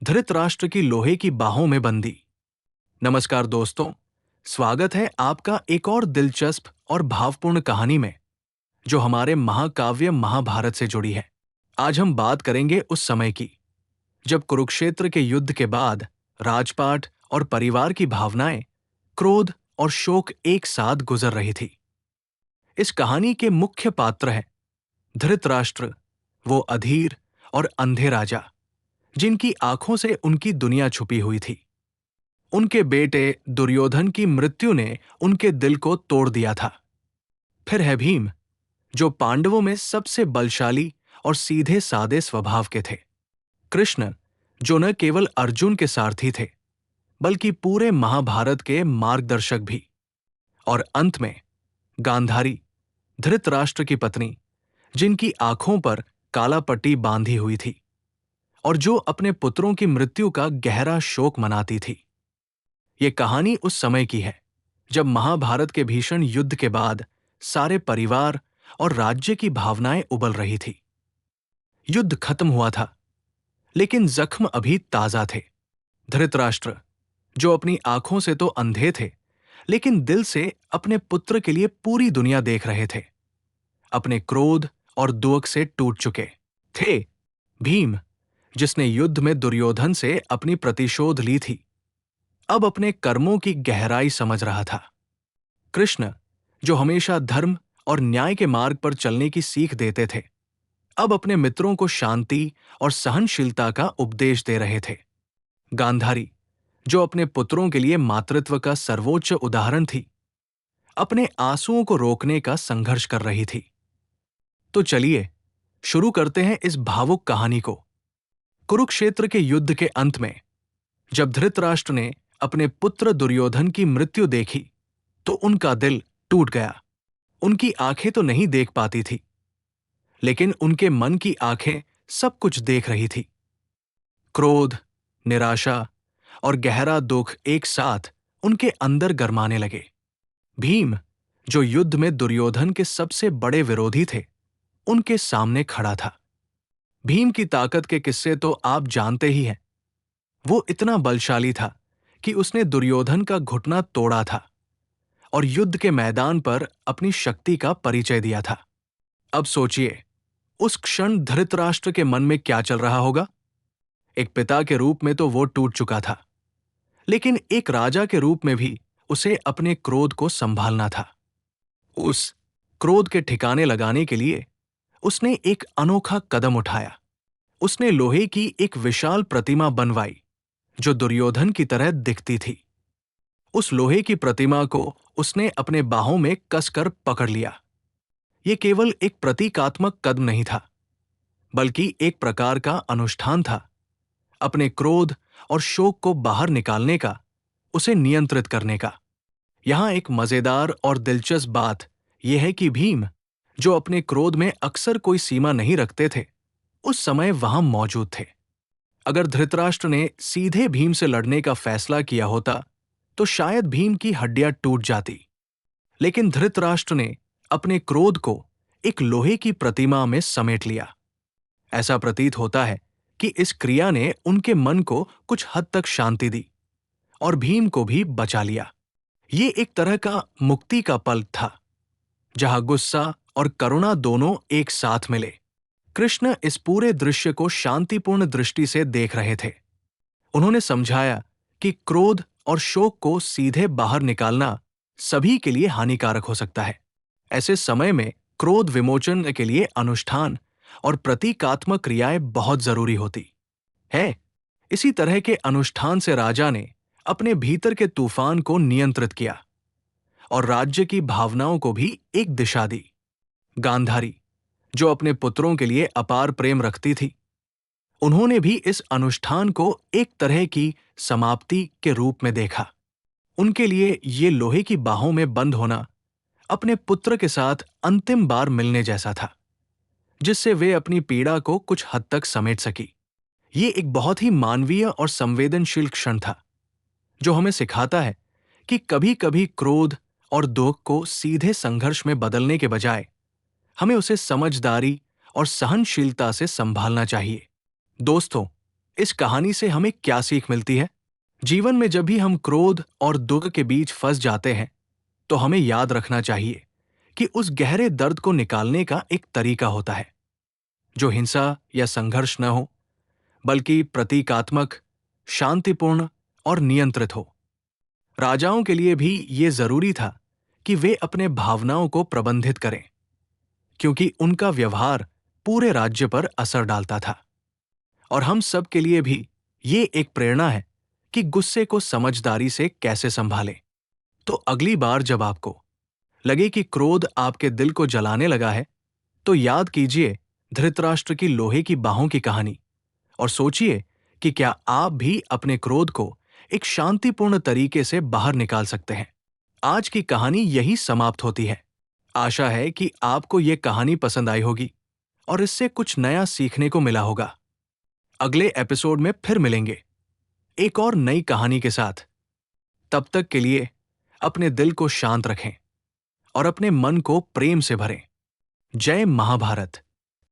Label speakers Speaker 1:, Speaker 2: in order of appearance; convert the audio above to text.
Speaker 1: धृतराष्ट्र की लोहे की बाहों में बंदी। नमस्कार दोस्तों, स्वागत है आपका एक और दिलचस्प और भावपूर्ण कहानी में, जो हमारे महाकाव्य महाभारत से जुड़ी है। आज हम बात करेंगे उस समय की, जब कुरुक्षेत्र के युद्ध के बाद राजपाट और परिवार की भावनाएं, क्रोध और शोक एक साथ गुजर रही थी। इस कहानी के मुख्य पात्र हैं धृतराष्ट्र, वो अधीर और अंधे राजा, जिनकी आंखों से उनकी दुनिया छुपी हुई थी। उनके बेटे दुर्योधन की मृत्यु ने उनके दिल को तोड़ दिया था। फिर है भीम, जो पांडवों में सबसे बलशाली और सीधे सादे स्वभाव के थे। कृष्ण, जो न केवल अर्जुन के सारथी थे, बल्कि पूरे महाभारत के मार्गदर्शक भी। और अंत में गांधारी, धृतराष्ट्र की पत्नी, जिनकी आंखों पर काला पट्टी बांधी हुई थी और जो अपने पुत्रों की मृत्यु का गहरा शोक मनाती थी। ये कहानी उस समय की है जब महाभारत के भीषण युद्ध के बाद सारे परिवार और राज्य की भावनाएं उबल रही थी। युद्ध खत्म हुआ था, लेकिन जख्म अभी ताजा थे। धृतराष्ट्र, जो अपनी आंखों से तो अंधे थे, लेकिन दिल से अपने पुत्र के लिए पूरी दुनिया देख रहे थे, अपने क्रोध और दुख से टूट चुके थे। भीम, जिसने युद्ध में दुर्योधन से अपनी प्रतिशोध ली थी, अब अपने कर्मों की गहराई समझ रहा था। कृष्ण, जो हमेशा धर्म और न्याय के मार्ग पर चलने की सीख देते थे, अब अपने मित्रों को शांति और सहनशीलता का उपदेश दे रहे थे। गांधारी, जो अपने पुत्रों के लिए मातृत्व का सर्वोच्च उदाहरण थी, अपने आंसुओं को रोकने का संघर्ष कर रही थी। तो चलिए शुरू करते हैं इस भावुक कहानी को। कुरुक्षेत्र के युद्ध के अंत में जब धृतराष्ट्र ने अपने पुत्र दुर्योधन की मृत्यु देखी, तो उनका दिल टूट गया। उनकी आंखें तो नहीं देख पाती थी, लेकिन उनके मन की आंखें सब कुछ देख रही थी। क्रोध, निराशा और गहरा दुख एक साथ उनके अंदर गरमाने लगे। भीम, जो युद्ध में दुर्योधन के सबसे बड़े विरोधी थे, उनके सामने खड़ा था। भीम की ताकत के किस्से तो आप जानते ही हैं। वो इतना बलशाली था कि उसने दुर्योधन का घुटना तोड़ा था और युद्ध के मैदान पर अपनी शक्ति का परिचय दिया था। अब सोचिए, उस क्षण धृतराष्ट्र के मन में क्या चल रहा होगा। एक पिता के रूप में तो वो टूट चुका था, लेकिन एक राजा के रूप में भी उसे अपने क्रोध को संभालना था। उस क्रोध के ठिकाने लगाने के लिए उसने एक अनोखा कदम उठाया। उसने लोहे की एक विशाल प्रतिमा बनवाई, जो दुर्योधन की तरह दिखती थी। उस लोहे की प्रतिमा को उसने अपने बाहों में कसकर पकड़ लिया। यह केवल एक प्रतीकात्मक कदम नहीं था, बल्कि एक प्रकार का अनुष्ठान था, अपने क्रोध और शोक को बाहर निकालने का, उसे नियंत्रित करने का। यहां एक मजेदार और दिलचस्प बात यह है कि भीम, जो अपने क्रोध में अक्सर कोई सीमा नहीं रखते थे, उस समय वहां मौजूद थे। अगर धृतराष्ट्र ने सीधे भीम से लड़ने का फैसला किया होता, तो शायद भीम की हड्डियां टूट जाती। लेकिन धृतराष्ट्र ने अपने क्रोध को एक लोहे की प्रतिमा में समेट लिया। ऐसा प्रतीत होता है कि इस क्रिया ने उनके मन को कुछ हद तक शांति दी और भीम को भी बचा लिया। ये एक तरह का मुक्ति का पल था, जहां गुस्सा और करुणा दोनों एक साथ मिले। कृष्ण इस पूरे दृश्य को शांतिपूर्ण दृष्टि से देख रहे थे। उन्होंने समझाया कि क्रोध और शोक को सीधे बाहर निकालना सभी के लिए हानिकारक हो सकता है। ऐसे समय में क्रोध विमोचन के लिए अनुष्ठान और प्रतीकात्मक क्रियाएं बहुत जरूरी होती है। इसी तरह के अनुष्ठान से राजा ने अपने भीतर के तूफान को नियंत्रित किया और राज्य की भावनाओं को भी एक दिशा दी। गांधारी, जो अपने पुत्रों के लिए अपार प्रेम रखती थी, उन्होंने भी इस अनुष्ठान को एक तरह की समाप्ति के रूप में देखा। उनके लिए ये लोहे की बाहों में बंद होना अपने पुत्र के साथ अंतिम बार मिलने जैसा था, जिससे वे अपनी पीड़ा को कुछ हद तक समेट सकी। ये एक बहुत ही मानवीय और संवेदनशील क्षण था, जो हमें सिखाता है कि कभी-कभी क्रोध और दुख को सीधे संघर्ष में बदलने के बजाय हमें उसे समझदारी और सहनशीलता से संभालना चाहिए। दोस्तों, इस कहानी से हमें क्या सीख मिलती है? जीवन में जब भी हम क्रोध और दुख के बीच फंस जाते हैं, तो हमें याद रखना चाहिए कि उस गहरे दर्द को निकालने का एक तरीका होता है, जो हिंसा या संघर्ष न हो, बल्कि प्रतीकात्मक, शांतिपूर्ण और नियंत्रित हो। राजाओं के लिए भी ये जरूरी था कि वे अपने भावनाओं को प्रबंधित करें, क्योंकि उनका व्यवहार पूरे राज्य पर असर डालता था। और हम सब के लिए भी ये एक प्रेरणा है कि गुस्से को समझदारी से कैसे संभालें। तो अगली बार जब आपको लगे कि क्रोध आपके दिल को जलाने लगा है, तो याद कीजिए धृतराष्ट्र की लोहे की बाहों की कहानी और सोचिए कि क्या आप भी अपने क्रोध को एक शांतिपूर्ण तरीके से बाहर निकाल सकते हैं। आज की कहानी यही समाप्त होती है। आशा है कि आपको ये कहानी पसंद आई होगी और इससे कुछ नया सीखने को मिला होगा। अगले एपिसोड में फिर मिलेंगे एक और नई कहानी के साथ। तब तक के लिए अपने दिल को शांत रखें और अपने मन को प्रेम से भरें। जय महाभारत।